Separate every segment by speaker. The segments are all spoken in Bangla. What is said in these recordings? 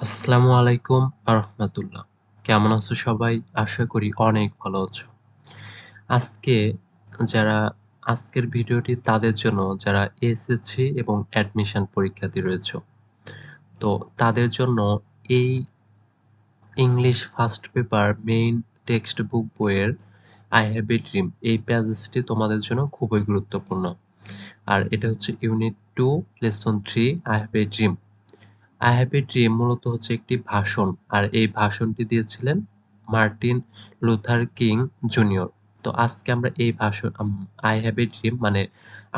Speaker 1: আসসালামু আলাইকুম আরহামাতুল্লাহ। কেমন আছো সবাই? আশা করি অনেক ভালো আছো। আজকে যারা আজকের ভিডিওটি তাদের জন্য যারা এসএসসি এবং অ্যাডমিশন পরীক্ষার্থী রয়েছো। তো তাদের জন্য এই English first paper main text book বইয়ের আই হ্যাভ এ ড্রিম এই প্যাসেজটি তোমাদের জন্য খুবই গুরুত্বপূর্ণ। আর এটা হচ্ছে unit 2 lesson 3 I have a dream. I have a dream মূলত হচ্ছে একটি ভাষণ। আর এই ভাষণটি দিয়েছিলেন মার্টিন লুথার কিং জুনিয়র। তো আজকে আমরা এই ভাষণ আই হ্যাভ এ ড্রিম মানে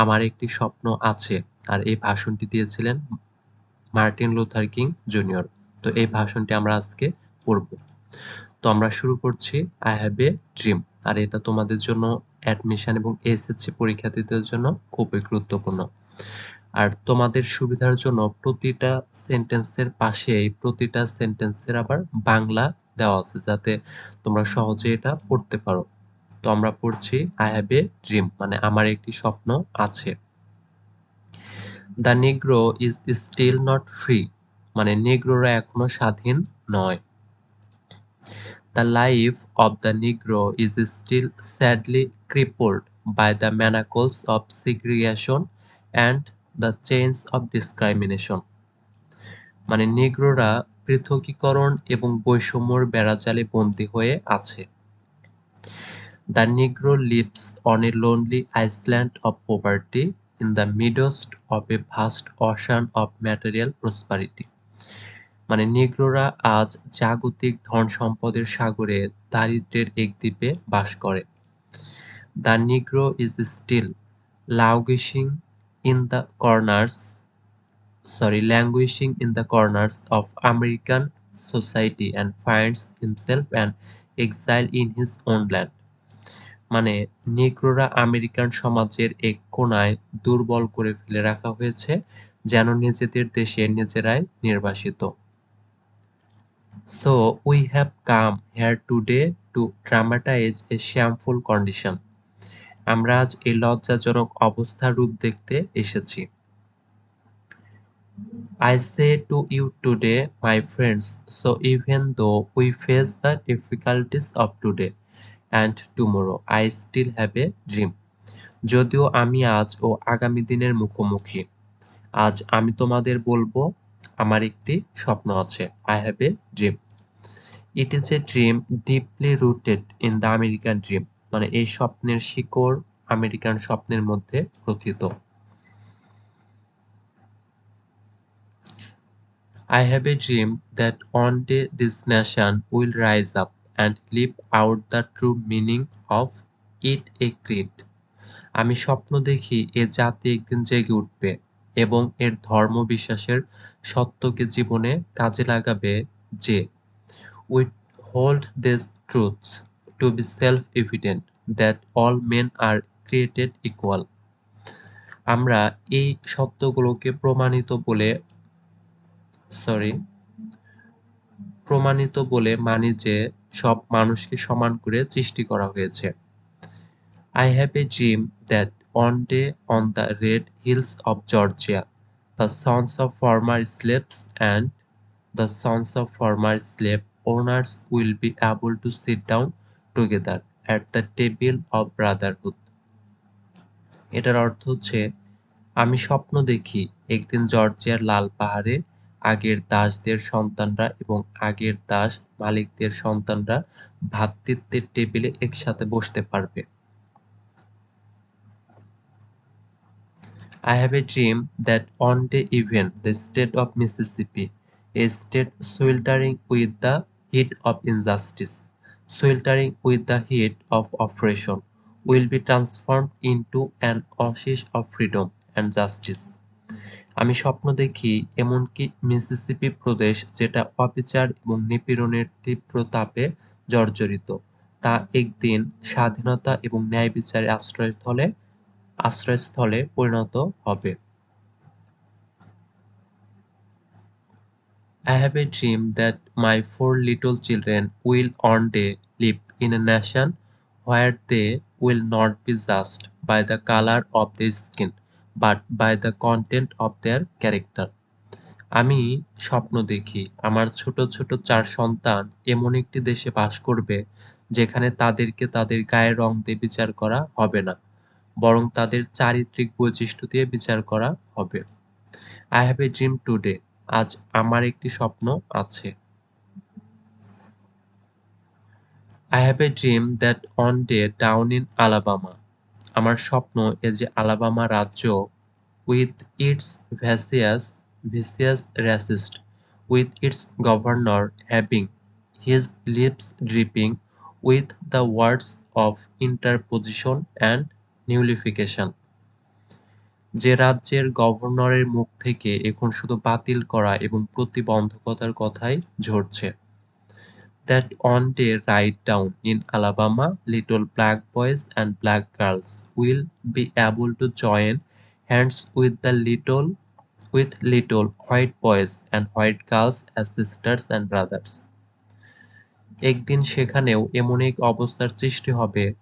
Speaker 1: আমার একটি স্বপ্ন আছে। আর এই ভাষণটি দিয়েছিলেন মার্টিন লুথার কিং জুনিয়র। তো এই ভাষণটি আমরা আজকে পড়ব। তো আমরা শুরু করছি আই হ্যাভ এ ড্রিম। আর এটা তোমাদের জন্য অ্যাডমিশন এবং এসএসসি পরীক্ষার্থীদের জন্য খুবই গুরুত্বপূর্ণ। আর তোমাদের সুবিধার জন্য প্রতিটা সেন্টেন্সের পাশেই প্রতিটা সেন্টেন্সের আবার বাংলা দেওয়া আছে যাতে তোমরা সহজে এটা পড়তে পারো। তো আমরা পড়ছি আই হ্যাভ এ ড্রিম মানে আমার একটি স্বপ্ন আছে। The Negro is still not free মানে নিগ্রোরা এখনো স্বাধীন নয়। The life of the Negro is still sadly crippled by the manacles of segregation and the chains of discrimination. মানে নিগ্রোরা পৃথকীকরণ এবং বৈষম্যর বেড়াজালে বন্দী হয়ে আছে। The Negro lives on a lonely island of poverty in the midst of a vast ocean of material prosperity. মানে নিগ্রোরা আজ জাগতিক ধন-সম্পদের সাগরে দারিদ্র্যের এক দ্বীপে বাস করে। The Negro is still languishing in the corners of American society and finds himself an exile in his own land. মানে নিগ্রোরা আমেরিকান সমাজের এক কোণায় দুর্বল করে ফেলে রাখা হয়েছে যেন নিজেদের দেশে নিজেরাই নির্বাসিত। So we have come here today to dramatize a shameful condition. আমরা আজ এই লজ্জাজনক অবস্থার রূপ দেখতে এসেছি। I say to you today, my friends, so even though we face the difficulties of today and tomorrow, I still have a dream. যদিও আমি আজ ও আগামী দিনের মুখোমুখি, আজ আমি তোমাদের বলবো আমার একটি স্বপ্ন আছে। I have a dream. It is a dream deeply rooted in the American dream. মানে এই স্বপ্নের শিকড় আমেরিকান স্বপ্নের মধ্যে প্রথিত। I have a dream that one day this nation will rise up and live out the true meaning of it a creed. আমি স্বপ্ন দেখি এ জাতি একদিন জেগে উঠবে এবং এর ধর্ম বিশ্বাসের সত্যকে জীবনে কাজে লাগাবে যে We hold these truths to be self-evident that all men are created equal. আমরা এই সত্যগুলোকে প্রমাণিত বলে মানি যে সব মানুষকে সমান করে সৃষ্টি করা হয়েছে। I have a dream that one day on the red hills of Georgia, the sons of former slaves and the sons of former slave owners will be able to sit down together at the table of brotherhood. এটার অর্থ হচ্ছে আমি স্বপ্ন দেখি একদিন জর্জিয়ার লাল পাহাড়ে আগের দাসদের সন্তানরা এবং আগের দাস মালিকদের সন্তানরা ভ্রাতৃত্বের টেবিলে একসাথে বসতে পারবে। I have a dream that one day even the state of Mississippi, a state sweltering with the heat of injustice, sweltering with the heat of oppression, will be transformed into an oasis of freedom and justice. আমি স্বপ্ন দেখি এমনকি মিসিসিপি প্রদেশ যেটা অবিচার এবং নিপীড়নের তীব্র তাপে জর্জরিত তা একদিন স্বাধীনতা এবং ন্যায় বিচারের আশ্রয়স্থলে পরিণত হবে। I have a dream that my 4 little children will one day live in a nation where they will not be judged by the color of their skin but by the content of their character. আমি স্বপ্ন দেখি আমার ছোট ছোট ৪ সন্তান এমন একটি দেশে বাস করবে যেখানে তাদেরকে তাদের গায়ের রং দিয়ে বিচার করা হবে না, বরং তাদের চারিত্রিক বৈশিষ্ট্য দিয়ে বিচার করা হবে। I have a dream today. আজ আমার একটি স্বপ্ন আছে। I have a dream that one day down in Alabama. আমার স্বপ্ন এ যে আলাবামা রাজ্য with its vicious racist, with its governor having his lips dripping with the words of interposition and nullification. যে রাজ্যের গভর্নরের মুখ থেকে এখন শুধু বাতিল করা এবং প্রতিবন্ধকতার কথাই ঝরছে। That one day right down in Alabama, little black boys and black girls will be able to join hands with little white boys and white girls as sisters and brothers. একদিন সেখানেও এমন এক অবস্থার সৃষ্টি হবে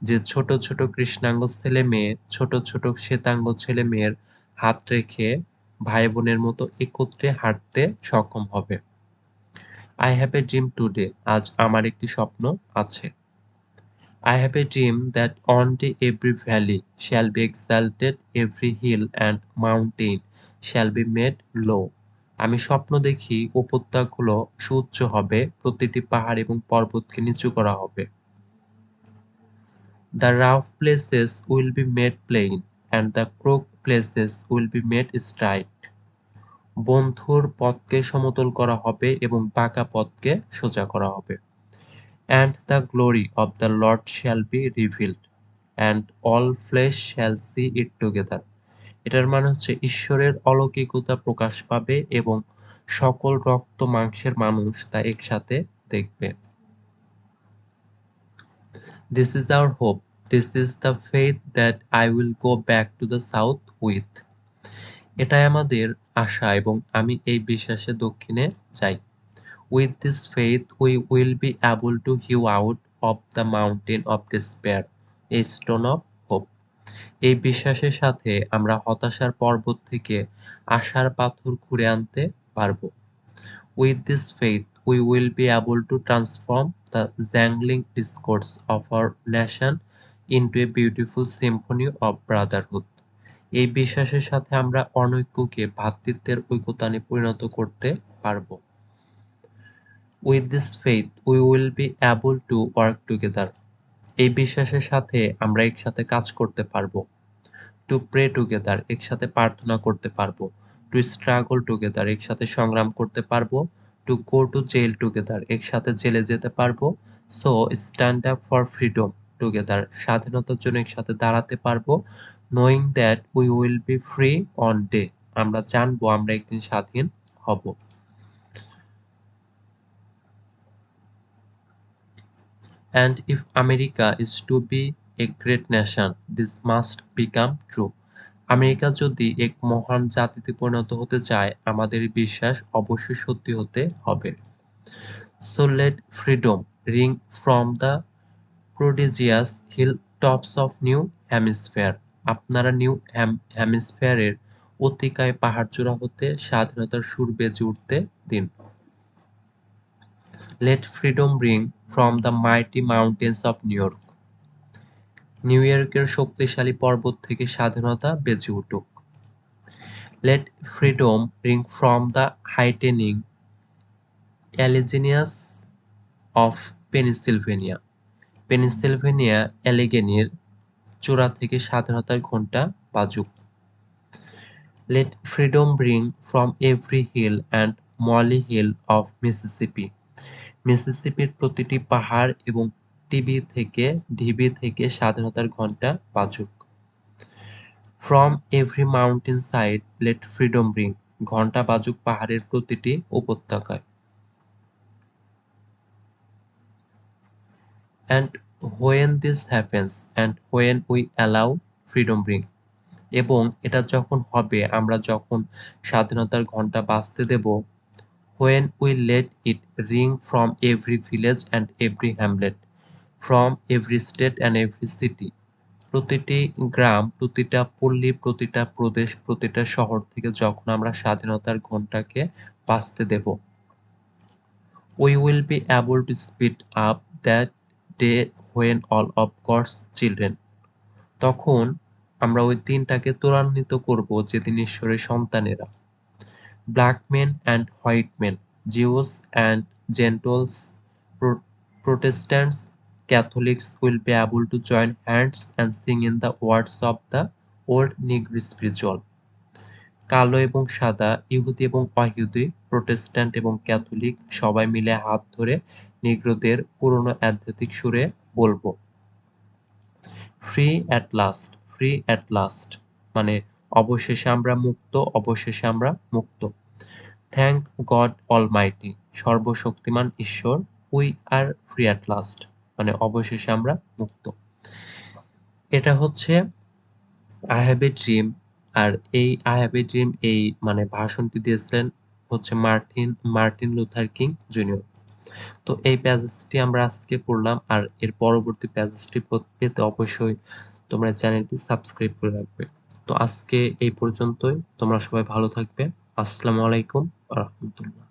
Speaker 1: যে ছোট ছোট কৃষ্ণাঙ্গ ছেলে-মেয়ে ছোট ছোট শ্বেতাঙ্গ ছেলে-মেয়ের হাত রেখে ভাই-বোনের মতো একত্রে হাঁটতে সক্ষম হবে। I have a dream today. আজ আমার একটি স্বপ্ন আছে। I have a dream that one day every valley shall be exalted, every hill and mountain shall be made low. আমি স্বপ্ন দেখি উপত্যকাগুলো সুউচ্চ হবে, প্রতিটি পাহাড় এবং পর্বতকে নিচু করা হবে। The rough places will be made plain, and the crooked places will be made straight. বন্ধুর পথকে সমতল করা হবে এবং বাঁকা পথকে সোজা করা হবে। And the glory of the Lord shall be revealed, and all flesh shall see it together. এটার মানে হচ্ছে ঈশ্বরের অলৌকিকতা প্রকাশ পাবে এবং সকল রক্ত মাংসের মানুষ তা একসাথে দেখবে। This is our hope. This is the faith that I will go back to the south with. এটাই আমাদের আশা এবং আমি এই বিশ্বাসে দক্ষিণে যাই। With this faith we will be able to hew out of the mountain of despair a stone of hope. এই বিশ্বাসের সাথে আমরা হতাশার পর্বত থেকে আশার পাথর খুঁড়ে আনতে পারব। With this faith we will be able to transform the jangling discords of our nation into a beautiful symphony of brotherhood. এই বিশ্বাসের সাথে আমরা অনৈক্যকে ভ্রাতৃত্বের ঐকতানে পরিণত করতে পারব। With this faith we will be able to work together. এই বিশ্বাসের সাথে আমরা একসাথে কাজ করতে পারবো। To pray together, একসাথে প্রার্থনা করতে পারবো। To struggle together, একসাথে সংগ্রাম করতে পারবো। To go to jail together, একসাথে জেলে যেতে পারবো। So stand up for freedom together, স্বাধীনতার জন্য একসাথে দাঁড়াতে পারবো। Knowing that we will be free one day, আমরা জানবো আমরা একদিন স্বাধীন হব। And if America is to be a great nation, this must become true. America যদি এক মহান জাতিতে পরিণত হতে চায়, আমাদের বিশ্বাস অবশ্যই সত্যি হতে হবে। So let freedom ring from the prodigious hilltops of New Hampshire. আপনারা নিউ হ্যামিসফেয়ারের অতিকায় পাহাড়চূড়া হতে স্বাধীনতার সুর বেজে উঠতে দিন। Let freedom ring from the mighty mountains of New York. New ইয়র্কের শক্তিশালী পর্বত থেকে স্বাধীনতা বেজে উঠুক। Let freedom ring from the heightening Alleghenies of Pennsylvania. Pennsylvania অ্যালেগেনির চূড়া থেকে স্বাধীনতার ঘণ্টা বাজুক। Let freedom ring from every hill and molehill of Mississippi. মিসিসিপির প্রতিটি পাহাড় এবং ঢিবি থেকে স্বাধীনতার ঘণ্টা বাজুক। From every mountain side let freedom ring. ঘণ্টা বাজুক পাহাড়ের প্রতিটি উপত্যকায়। And when this happens and when we allow freedom ring, এবং এটা যখন হবে আমরা যখন স্বাধীনতার ঘণ্টা বাজতে দেব, when we let it ring from every village and every hamlet, from every state and every city, প্রতিটি গ্রাম, প্রতিটা পল্লী, প্রতিটা প্রদেশ, প্রতিটা শহর থেকে যখন আমরা স্বাধীনতার ঘণ্টাকে বাজতে দেব, we will be able to speed up that day when all of God's children, তখন আমরা ওই দিনটাকে ত্বরান্বিত করব যেদিন ঈশ্বরের সন্তানেরা, black men and white men, Jews and gentiles, Protestants, Catholics will be able to join hands and sing in the words of the old Negro spiritual. কালো এবং সাদা, ইহুদি এবং অইহুদি, প্রোটেস্ট্যান্ট এবং ক্যাথলিক সবাই মিলে হাত ধরে নিগ্রোদের পুরনো আধ্যাত্মিক সুরে বলব, free at last, free at last, মানে অবশেষে আমরা মুক্ত, অবশেষে আমরা মুক্ত। থ্যাংক গড অলমাইটি, সর্বশক্তিমান ঈশ্বর, we are free at last, মানে অবশেষে আমরা মুক্ত। এটা হচ্ছে আই হ্যাভ এ ড্রিম। আর এই আই হ্যাভ এ ড্রিম এই মানে ভাষণটি দিয়েছিলেন হচ্ছে মার্টিন লুথার কিং জুনিয়র। তো এই প্যাসেজটি আমরা আজকে পড়লাম। আর এর পরবর্তী প্যাসেজটি পেতে অবশ্যই তোমরা চ্যানেলটি সাবস্ক্রাইব করে রাখবে। তো আজকে এই পর্যন্তই। তোমরা সবাই ভালো থাকবে। আসসালামু আলাইকুম ওয়া রাহমাতুল্লাহ।